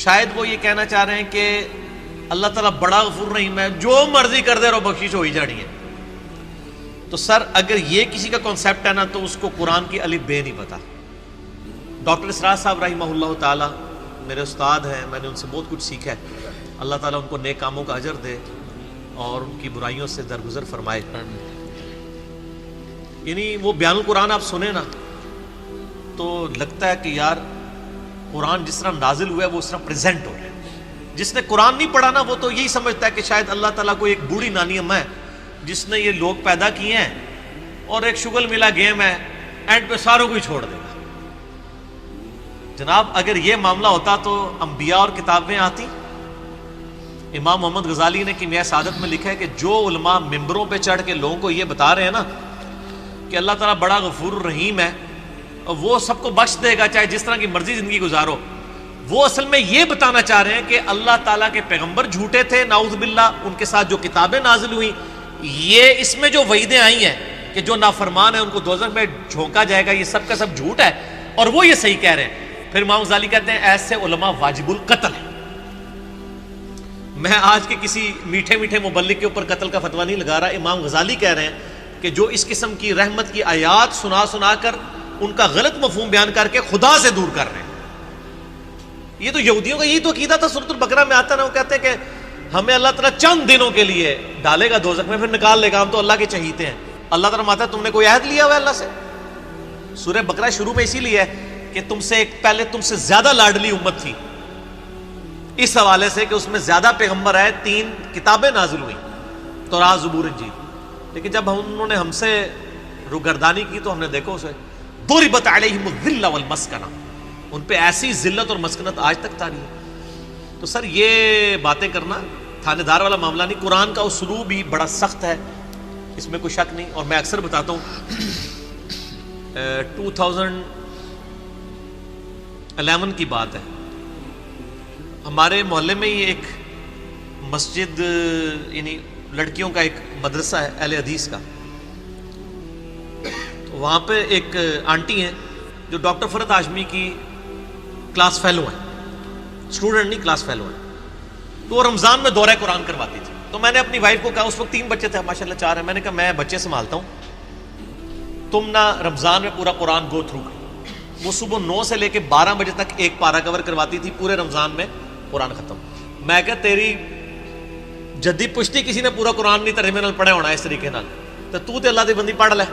شاید وہ یہ کہنا چاہ رہے ہیں کہ اللہ تعالیٰ بڑا غفور رحیم ہے، جو مرضی کر دے رہو بخشش ہو ہی جانی ہے. تو سر اگر یہ کسی کا کانسیپٹ ہے نا تو اس کو قرآن کی الف بے نہیں پتا. ڈاکٹر اسرار صاحب رحمہ اللہ تعالیٰ میرے استاد ہیں، میں نے ان سے بہت کچھ سیکھا ہے. اللہ تعالیٰ ان کو نیک کاموں کا اجر دے اور ان کی برائیوں سے درگزر فرمائے. یعنی وہ بیان القرآن آپ سنیں نا تو لگتا ہے کہ یار قرآن جس طرح نازل ہوا ہے وہ اس طرح پریزنٹ ہو رہا ہے. جس نے قرآن نہیں پڑھا نا وہ تو یہی سمجھتا ہے کہ شاید اللہ تعالیٰ کو ایک بوڑھی نانی اماں ہے جس نے یہ لوگ پیدا کیے ہیں اور ایک شغل ملا گیم ہے، اینڈ پہ ساروں کو ہی چھوڑ دے گا. جناب اگر یہ معاملہ ہوتا تو انبیاء اور کتابیں آتی. امام محمد غزالی نے کیمیائے سعادت میں لکھا ہے کہ جو علماء ممبروں پہ چڑھ کے لوگوں کو یہ بتا رہے ہیں نا کہ اللہ تعالیٰ بڑا غفور الرحیم ہے اور وہ سب کو بخش دے گا چاہے جس طرح کی مرضی زندگی گزارو، وہ اصل میں یہ بتانا چاہ رہے ہیں کہ اللہ تعالیٰ کے پیغمبر جھوٹے تھے نعوذ باللہ، ان کے ساتھ جو کتابیں نازل ہوئیں یہ اس میں جو وعیدیں آئی ہیں کہ جو نافرمان ہیں ان کو دوزخ میں جھونکا جائے گا، یہ سب کا سب جھوٹ ہے اور وہ یہ صحیح کہہ رہے ہیں. پھر امام غزالی کہتے ہیں ایسے علماء واجب القتل ہیں. میں آج کے کسی میٹھے میٹھے مبلغ کے اوپر قتل کا فتویٰ نہیں لگا رہا. امام غزالی کہہ رہے ہیں کہ جو اس قسم کی رحمت کی آیات سنا سنا کر ان کا غلط مفہوم بیان کر کے خدا سے دور کر رہے ہیں. یہ تو یہودیوں کا یہی تو عقیدہ تھا. سورۃ البقرہ میں آتا نا، وہ کہتے ہیں کہ ہمیں اللہ تعالیٰ چند دنوں کے لیے ڈالے گا دوزخ میں پھر نکال لے گا، ہم تو اللہ کے چہیتے ہیں. اللہ تعالیٰ ماتا تم نے کوئی عہد لیا ہوا ہے اللہ سے؟ سورہ بقرہ شروع میں اسی لیے ہے کہ تم سے ایک پہلے تم سے زیادہ لاڈلی امت تھی، اس حوالے سے کہ اس میں زیادہ پیغمبر آئے، 3 کتابیں نازل ہوئیں، تورات زبور انجیل. لیکن جب انہوں نے ہم سے روگردانی کی تو ہم نے دیکھو اسے ضربت علیہم الذلہ والمسکنہ، ان پہ ایسی ذلت اور مسکنت آج تک تاری ہے. تو سر یہ باتیں کرنا تھانے دار والا معاملہ نہیں. قرآن کا اسلوب ہی بڑا سخت ہے، اس میں کوئی شک نہیں. اور میں اکثر بتاتا ہوں 2011 کی بات ہے، ہمارے محلے میں ہی ایک مسجد یعنی لڑکیوں کا ایک مدرسہ ہے اہل حدیث کا. تو وہاں پہ ایک آنٹی ہیں جو ڈاکٹر فرحت ہاشمی کی کلاس فیلو ہیں، اسٹوڈنٹ نہیں کلاس فیلو ہیں. تو وہ رمضان میں دورہ قرآن کرواتی تھی. تو میں نے اپنی وائف کو کہا، اس وقت 3 بچے تھے ماشاءاللہ 4 ہیں، میں نے کہا میں بچے سنبھالتا ہوں، تم نہ رمضان میں پورا قرآن گو تھرو کرو. وہ صبح 9 سے لے کے 12 بجے تک ایک پارہ کور کرواتی تھی، پورے رمضان میں قرآن ختم. میں کہا تیری جدی پشتی کسی نے پورا قرآن نہیں ترجمے نال پڑھا ہونا اس طریقے نال، تو اللہ دی بندی پڑھ لے.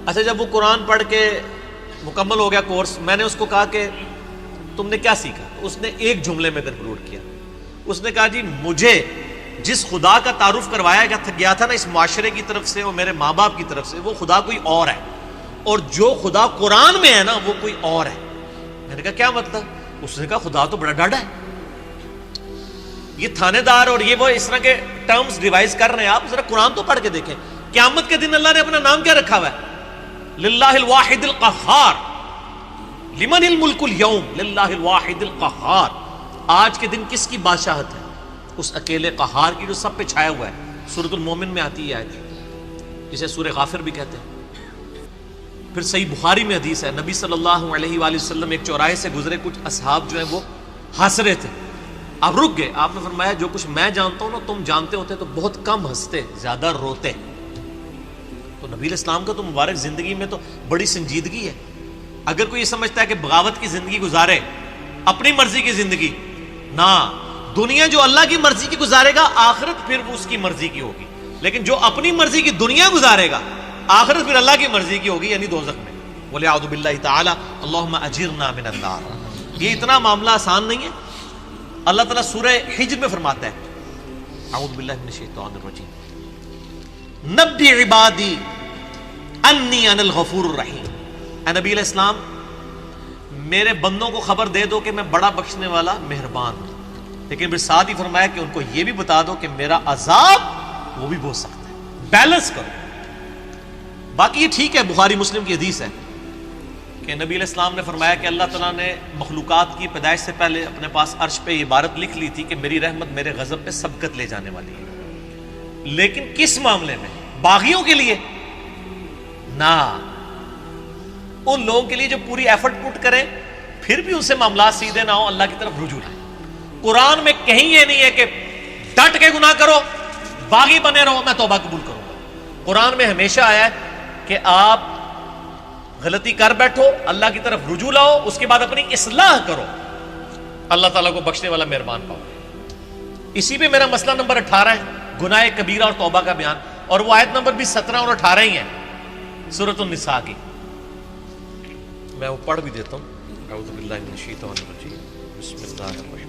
اچھا جب وہ قرآن پڑھ کے مکمل ہو گیا کورس، میں نے اس کو کہا کہ تم نے کیا سیکھا؟ اس نے ایک جملے میں کنکلوڈ کیا. اس نے کہا جی مجھے جس خدا کا تعارف کروایا گیا تھا نا اس معاشرے کی طرف سے اور میرے ماں باپ کی طرف سے، وہ خدا کوئی اور ہے، اور جو خدا قرآن میں ہے نا وہ کوئی اور ہے. میں نے کہا کیا مطلب؟ اس نے کہا خدا تو بڑا ڈاڈا ہے. یہ تھانے دار اور یہ وہ اس طرح کے ٹرمز ریوائز کر رہے ہیں. آپ ذرا قرآن تو پڑھ کے دیکھیں. قیامت کے دن اللہ نے اپنا نام کیا رکھا ہوا ہے؟ للہ الواحد القہار. لمن الملک اليوم للہ الواحد القہار. آج کے دن کس کی بادشاہت ہے؟ اس اکیلے قہار کی جو سب پہ چھایا ہوا ہے. سورۃ المومن میں آتی ہے آیت، جسے سورہ غافر بھی کہتے ہیں. پھر صحیح بخاری میں حدیث ہے، نبی صلی اللہ علیہ وآلہ وسلم ایک چوراہے سے گزرے، کچھ اصحاب جو ہیں وہ ہنس رہے تھے. آپ رک گئے. آپ نے فرمایا جو کچھ میں جانتا ہوں نا تم جانتے ہوتے تو بہت کم ہنستے، زیادہ روتے. تو نبی علیہ السلام کا تو مبارک زندگی میں تو بڑی سنجیدگی ہے. اگر کوئی یہ سمجھتا ہے کہ بغاوت کی زندگی گزارے، اپنی مرضی کی زندگی، نہ، دنیا جو اللہ کی مرضی کی گزارے گا آخرت پھر وہ اس کی مرضی کی ہوگی. لیکن جو اپنی مرضی کی دنیا گزارے گا آخرت پھر اللہ کی مرضی کی ہوگی، یعنی دوزخ میں. وَلِعَوْذُ بِاللَّهِ تَعَالَى اللَّهُمَّ أَجِرْنَا مِنَ النَّارِ. یہ اتنا معاملہ آسان نہیں ہے. اللہ تعالیٰ سورہ حجر میں فرماتا ہے، اعوذ باللہ من الشیطان الرجیم، نبی عبادی انی انا الغفور الرحیم. اے نبی علیہ السلام میرے بندوں کو خبر دے دو کہ میں بڑا بخشنے والا مہربان ہوں. لیکن پھر ساتھ ہی فرمایا کہ ان کو یہ بھی بتا دو کہ میرا عذاب وہ بھی بہت سخت ہے. بیلنس کرو. باقی یہ ٹھیک ہے، بخاری مسلم کی حدیث ہے کہ نبی علیہ السلام نے فرمایا کہ اللہ تعالیٰ نے مخلوقات کی پیدائش سے پہلے اپنے پاس عرش پہ یہ عبارت لکھ لی تھی کہ میری رحمت میرے غضب پہ سبقت لے جانے والی ہے. لیکن کس معاملے میں؟ باغیوں کے لیے نہ، ان لوگوں کے لیے جو پوری ایفرٹ پٹ کریں پھر بھی ان سے معاملات سیدھے نہ ہو، اللہ کی طرف رجوع لائیں۔ قرآن میں کہیں یہ نہیں ہے کہ ڈٹ کے گناہ کرو، باغی بنے رہو میں توبہ قبول کروں گا۔ قرآن میں ہمیشہ آیا ہے کہ آپ غلطی کر بیٹھو، اللہ کی طرف رجوع لاؤ، اس کے بعد اپنی اصلاح کرو، اللہ تعالیٰ کو بخشنے والا مہربان پاؤ۔ اسی پہ میرا مسئلہ نمبر 18 ہے، گناہ کبیرہ اور توبہ کا بیان، اور وہ آیت نمبر بھی 17 اور 18 ہی ہے سورۃ النساء کی۔ میں وہ پڑھ بھی دیتا ہوں۔ اعوذ باللہ من الشیطان الرجیم، بسم اللہ الرحمن الرحیم۔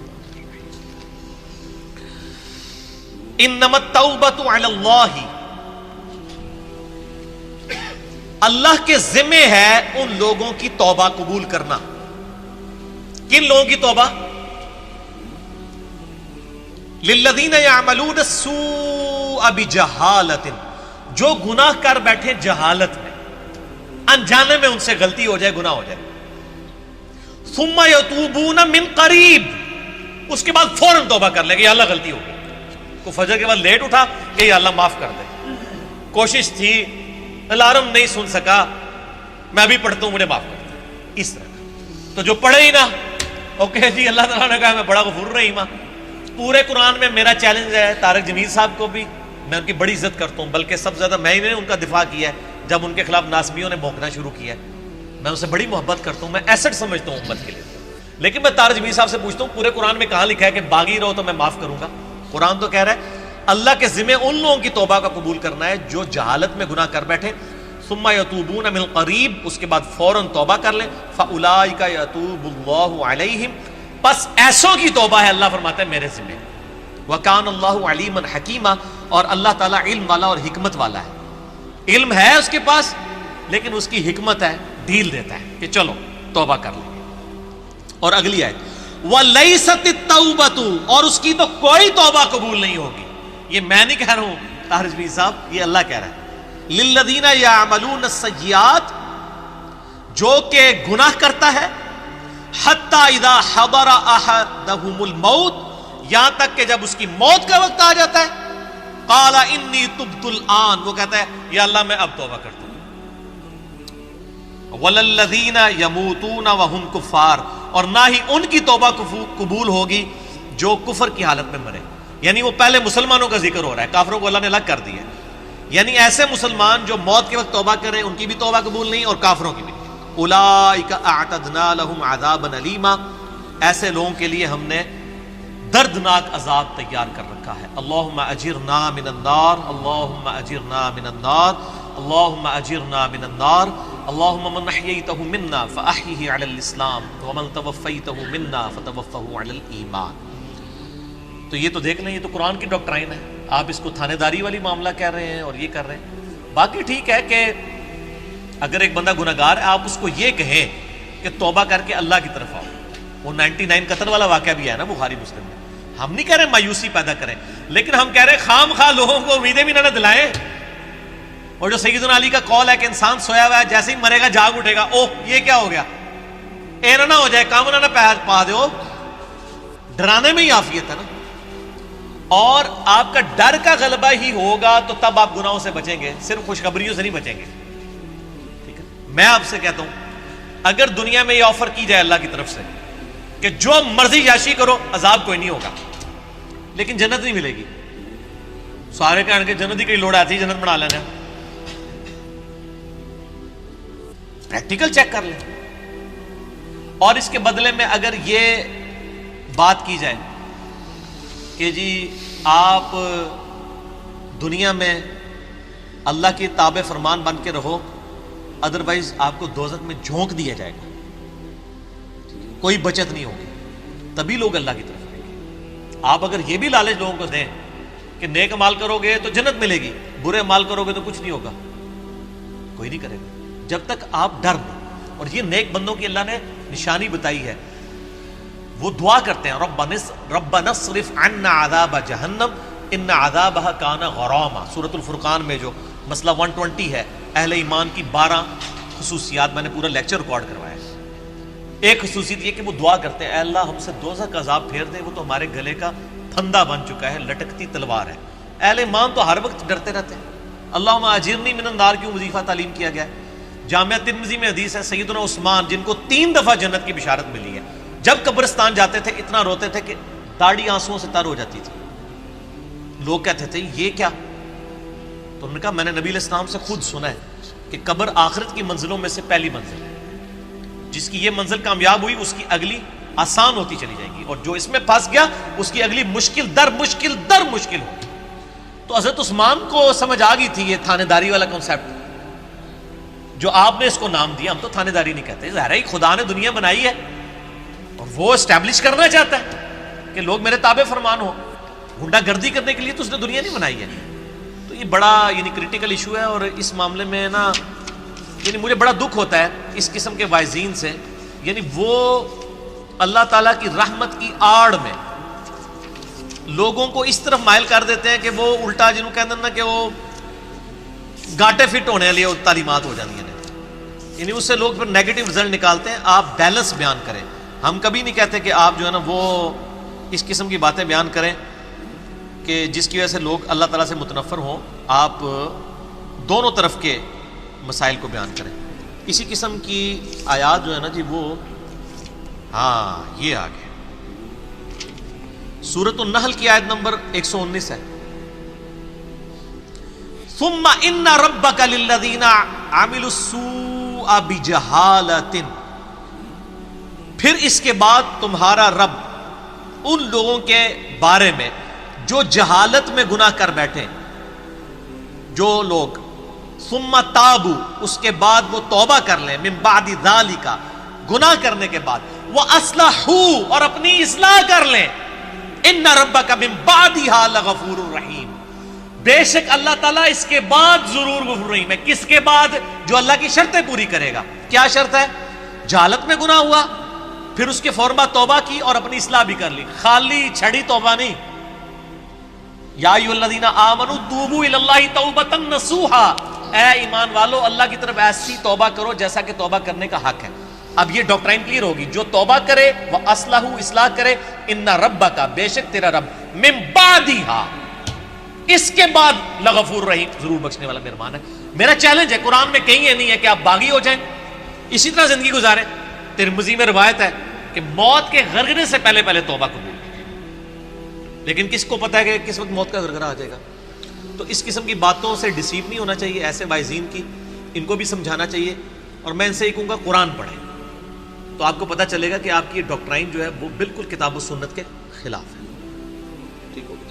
انما التوبۃ علی اللہ، اللہ کے ذمہ ہے ان لوگوں کی توبہ قبول کرنا۔ کن لوگوں کی توبہ؟ للذین یعملون السوء بجہالۃ، جو گناہ کر بیٹھے جہالت میں، انجانے میں ان سے غلطی ہو جائے، گناہ ہو جائے، ثم یتوبون من قریب، اس کے بعد فوراً توبہ کر لے کہ یا اللہ غلطی ہو گئی، کو فجر کے بعد لیٹ اٹھا کہ یا اللہ معاف کر دے، کوشش تھی، الارم نہیں سن سکا، میں ابھی پڑھتا ہوں مجھے معاف کر دے، اس طرح۔ تو جو پڑھے ہی نہ، اوکے جی اللہ تعالیٰ نے کہا میں بڑا غفور رحیم ہوں۔ پورے قرآن میں میرا چیلنج ہے طارق جمیل صاحب کو بھی، میں ان کی بڑی عزت کرتا ہوں، بلکہ سب سے زیادہ میں نے ان کا دفاع کیا ہے جب ان کے خلاف ناسبیوں نے بھونکنا شروع کیا ہے، میں ان سے بڑی محبت کرتا ہوں، میں ایسٹ سمجھتا ہوں امت کے لیے۔ لیکن میں طارق جمیل صاحب سے پوچھتا ہوں پورے قرآن میں کہاں لکھا ہے کہ باغی رہو تو میں معاف کروں گا؟ قرآن تو کہہ رہا ہے اللہ کے ذمہ ان لوگوں کی توبہ کا قبول کرنا ہے جو جہالت میں گناہ کر بیٹھے، ثم یتوبون من قریب، اس کے بعد فوراً توبہ کر لیں، فاولئک یتوب اللہ علیہم، پس ایسوں کی توبہ ہے اللہ فرماتا ہے میرے ذمہ، وکان اللہ علیما حکیما، اور اللہ تعالیٰ علم والا اور حکمت والا ہے۔ علم ہے اس کے پاس لیکن اس کی حکمت ہے، ڈھیل دیتا ہے کہ چلو توبہ کر لیں۔ اور اگلی آیت وَلَيْسَتِ التَّوْبَةُ، اور اس کی تو کوئی توبہ قبول نہیں ہوگی، یہ میں نہیں کہہ رہا ہوں طارق جمیل صاحب، یہ اللہ کہہ رہا ہے، للذین یعملون السیئات، جو کہ گناہ کرتا ہے، حتی اذا حضر احدہم الموت، یہاں تک کہ جب اس کی موت کا وقت آ جاتا ہے، قال انی تبت الآن، وہ کہتا ہے یا اللہ میں اب توبہ کرتا ہوں۔ وَلَلَّذِينَ يَمُوتُونَ وَهُمْ كُفَّارٌ، اور نہ ہی ان کی توبہ قبول ہوگی جو کفر کی حالت میں مرے، یعنی وہ پہلے مسلمانوں کا ذکر ہو رہا ہے، کافروں کو اللہ نے الگ کر دیا ہے، یعنی ایسے مسلمان جو موت کے وقت توبہ کریں ان کی بھی توبہ قبول نہیں اور کافروں کی بھی۔ اولئک اعتدنا لهم عذابا الیما، ایسے لوگوں کے لیے ہم نے دردناک عذاب تیار کر رکھا ہے۔ اللہم اجرنا من النار، اللہم اجرنا من النار، اللہم اجرنا من النار، اللہم من احییتہ منا فاحیہ علی الاسلام ومن توفیتہ منا فتوفہ علی الایمان۔ تو یہ تو دیکھ لیں، یہ تو قرآن کی ڈاکٹرائن ہے، آپ اس کو تھانے داری والی معاملہ کہہ رہے ہیں اور یہ کر رہے ہیں۔ باقی ٹھیک ہے کہ اگر ایک بندہ گناہگار ہے آپ اس کو یہ کہیں کہ توبہ کر کے اللہ کی طرف آؤ، وہ 99 قتل والا واقعہ بھی ہے نا بخاری مسلم میں، ہم نہیں کہہ رہے مایوسی پیدا کریں، لیکن ہم کہہ رہے خام خواہ لوگوں کو امیدیں بھی نہ دلائیں۔ اور جو سیدنا علی کا قول ہے کہ انسان سویا ہوا ہے جیسے ہی مرے گا جاگ اٹھے گا، اوہ یہ کیا ہو گیا، اے نہ ہو جائے کام نہ پا دو، ڈرانے میں ہی عافیت ہے نا۔ اور آپ کا ڈر کا غلبہ ہی ہوگا تو تب آپ گناہوں سے بچیں گے، صرف خوشخبریوں سے نہیں بچیں گے، ٹھیک ہے۔ میں آپ سے کہتا ہوں اگر دنیا میں یہ آفر کی جائے اللہ کی طرف سے کہ جو مرضی یاشی کرو عذاب کوئی نہیں ہوگا لیکن جنت نہیں ملے گی، سارے کہنے کے جنت ہی کئی لوڑ آتی ہے جنت بنا لینا، پریکٹیکل چیک کر لیں۔ اور اس کے بدلے میں اگر یہ بات کی جائے کہ جی آپ دنیا میں اللہ کی تابع فرمان بن کے رہو، ادروائز آپ کو دوزخ میں جھونک دیا جائے گا، کوئی بچت نہیں ہوگی، تبھی لوگ اللہ کی طرف آئیں گے۔ آپ اگر یہ بھی لالچ لوگوں کو دیں کہ نیک عمل کرو گے تو جنت ملے گی، برے عمل کرو گے تو کچھ نہیں ہوگا، کوئی نہیں کرے گا جب تک آپ ڈر لیں۔ اور یہ نیک بندوں کی اللہ نے نشانی بتائی ہے، وہ دعا کرتے ہیں ربنا اصرف عنا عذاب جہنم ان عذابها کان غراما، سورۃ الفرقان میں جو مسئلہ 120 ہے، اہل ایمان کی 12 خصوصیات، میں نے پورا لیکچر ریکارڈ کروایا ہے۔ ایک خصوصیت یہ کہ وہ دعا کرتے ہیں اے اللہ ہم سے دوزخ کا عذاب پھیر دے، وہ تو ہمارے گلے کا پھندا بن چکا ہے، لٹکتی تلوار ہے۔ اہل ایمان تو ہر وقت ڈرتے رہتے ہیں۔ اللہم اجرنی من النار کیوں وظیفہ تعلیم کیا گیا ہے؟ جامعہ ترمذی میں حدیث ہے سیدنا عثمان جن کو 3 دفعہ جنت کی بشارت ملی ہے، جب قبرستان جاتے تھے اتنا روتے تھے کہ داڑھی آنسوؤں سے تر ہو جاتی تھی. لوگ کہتے تھے یہ کیا؟ تو انہوں نے کہا میں نے نبی علیہ السلام سے خود سنا ہے کہ قبر آخرت کی منزلوں میں سے پہلی منزل ہے، جس کی یہ منزل کامیاب ہوئی اس کی اگلی آسان ہوتی چلی جائے گی، اور جو اس میں پھنس گیا اس کی اگلی مشکل در مشکل در مشکل ہوگی. تو حضرت عثمان کو سمجھ آ گئی تھی یہ تھانے داری والا کنسیپٹ جو آپ نے اس کو نام دیا. ہم تو تھانے داری نہیں کہتے، ظاہر ہے خدا نے دنیا بنائی ہے اور وہ اسٹیبلش کرنا چاہتا ہے کہ لوگ میرے تابع فرمان ہو. گنڈا گردی کرنے کے لیے تو اس نے دنیا نہیں بنائی ہے. تو یہ بڑا کریٹیکل ایشو ہے، اور اس معاملے میں نا مجھے بڑا دکھ ہوتا ہے اس قسم کے واعظین سے. وہ اللہ تعالیٰ کی رحمت کی آڑ میں لوگوں کو اس طرف مائل کر دیتے ہیں کہ وہ الٹا جنہوں کہتے ہیں نا کہ وہ گاٹے فٹ ہونے والی تعلیمات ہو جاتی ہیں، اس سے لوگ پھر نیگیٹو رزلٹ نکالتے ہیں. آپ بیلنس بیان کریں. ہم کبھی نہیں کہتے کہ آپ جو ہے نا وہ اس قسم کی باتیں بیان کریں کہ جس کی وجہ سے لوگ اللہ تعالیٰ سے متنفر ہوں. آپ دونوں طرف کے مسائل کو بیان کریں. اسی قسم کی آیات جو ہے نا جی وہ یہ آگے سورۃ النحل کی آیت نمبر 119 ہے. ثم ان ربک للذین عملوا السوء بجہالۃ، پھر اس کے بعد تمہارا رب ان لوگوں کے بارے میں جو جہالت میں گناہ کر بیٹھے، جو لوگ ثم تابوا اس کے بعد وہ توبہ کر لیں، من بعد ذالک گناہ کرنے کے بعد، واصلحوا اور اپنی اصلاح کر لیں، ان ربک من بعدھا لغفور الرحیم، بے شک اللہ تعالیٰ اس کے بعد ضرور غفور رحیم ہے. کس کے بعد؟ جو اللہ کی شرطیں پوری کرے گا. کیا شرط ہے؟ جہالت میں گناہ ہوا، پھر اس کے فوراً بعد توبہ کی اور اپنی اصلاح بھی کر لی. خالی چھڑی توبہ نہیں. یا ایھا الذین آمنوا توبوا الی اللہ توبۃ نصوحا، اے ایمان والو اللہ کی طرف ایسی توبہ کرو جیسا کہ توبہ کرنے کا حق ہے. اب یہ ڈاکٹرائن کلیئر ہوگی. جو توبہ کرے وہ اصلاح کرے، ان ربک بے شک تیرا رب من بعدھا اس کے بعد لغفور رحیم ضرور بخشنے والا مہربان ہے. میرا چیلنج ہے، قرآن میں کہیں یہ نہیں ہے کہ آپ باغی ہو جائیں اسی طرح زندگی گزاریں. ترمذی میں روایت ہے کہ موت کے غرغرے سے پہلے توبہ قبول، لیکن کس کو پتہ ہے کہ کس وقت موت کا غرغرہ آ جائے گا. تو اس قسم کی باتوں سے ڈیسیو نہیں ہونا چاہیے. ایسے واعظین کی ان کو بھی سمجھانا چاہیے، اور میں ان سے یہ کہوں گا قرآن پڑھیں تو آپ کو پتہ چلے گا کہ آپ کی ڈاکٹرائن جو ہے وہ بالکل کتاب و سنت کے خلاف ہے. ٹھیک ہو گیا.